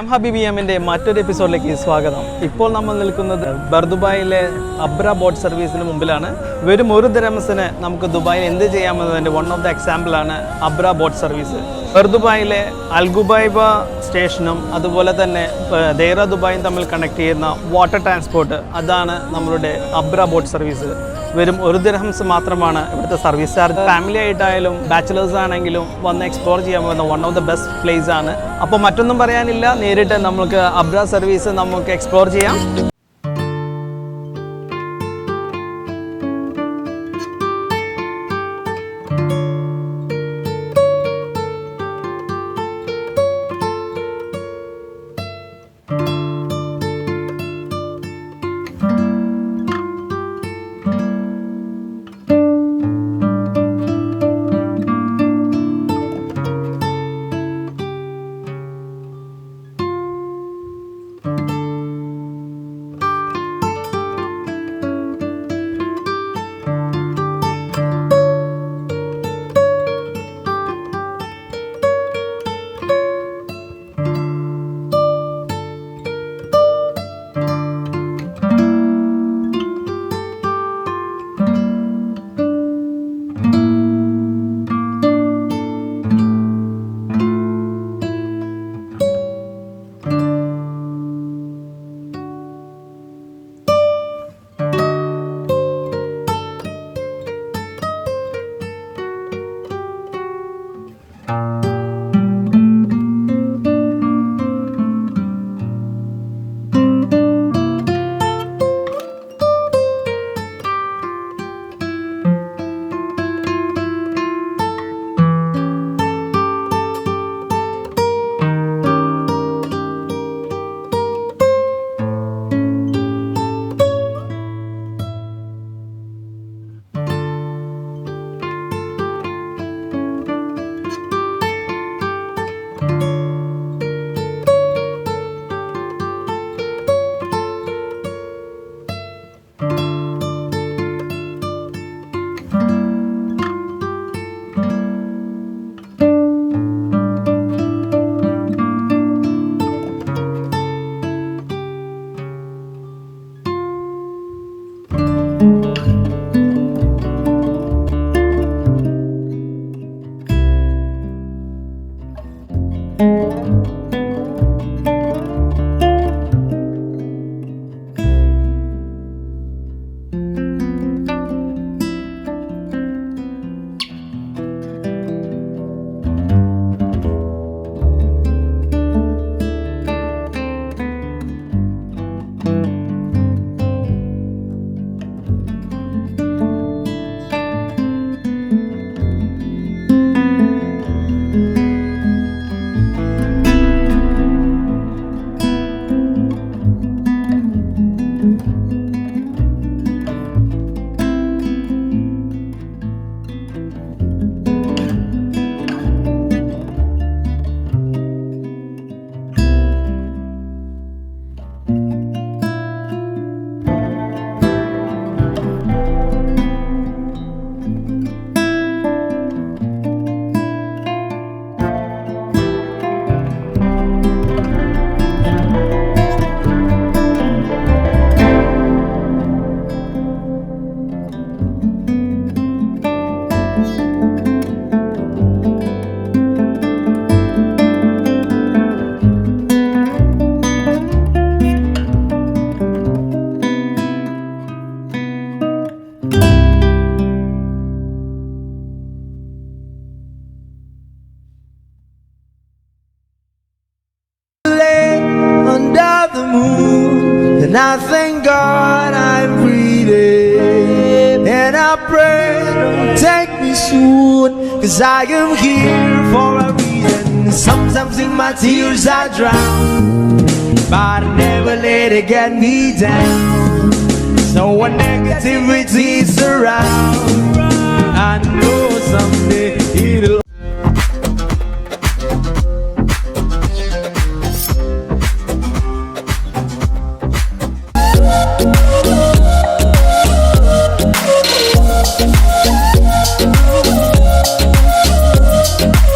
I'm Habibi Aminde മറ്റൊരു എപ്പിസോഡിലേക്ക് സ്വാഗതം. ഇപ്പോൾ നമ്മൾ നിൽക്കുന്നത് ബർ ദുബായിലെ അബ്ര ബോട്ട് സർവീസിന് മുമ്പിലാണ്. വെറും 1 ദിർഹംസിന് നമുക്ക് ദുബായിൽ എന്ത് ചെയ്യാമെന്നതിൻ്റെ വൺ ഓഫ് ദ എക്സാമ്പിൾ ആണ് അബ്ര ബോട്ട് സർവീസ്. ബർ ദുബായിലെ ഖുബൈബ സ്റ്റേഷനും അതുപോലെ തന്നെ ദൈറ ദുബായും തമ്മിൽ കണക്ട് ചെയ്യുന്ന വാട്ടർ ട്രാൻസ്പോർട്ട്, അതാണ് നമ്മളുടെ അബ്ര ബോട്ട് സർവീസ്. വെറും 1 ദിർഹംസ് മാത്രമാണ് ഇവിടുത്തെ സർവീസ് ചാർജ്. ഫാമിലി ആയിട്ടായാലും ബാച്ചിലേഴ്സ് ആണെങ്കിലും വന്ന് എക്സ്പ്ലോർ ചെയ്യാൻ പോകുന്ന one of the best place ആണ്. അപ്പോൾ മറ്റൊന്നും പറയാനില്ല, നേരിട്ട് നമുക്ക് അബ്ര സർവീസ് നമുക്ക് എക്സ്പ്ലോർ ചെയ്യാം. And I thank God I'm breathing, and I pray don't take me soon, 'cause I am here for a reason. Sometimes in my tears I drown, but I never let it get me down. So when negativity surround, I know someday it'll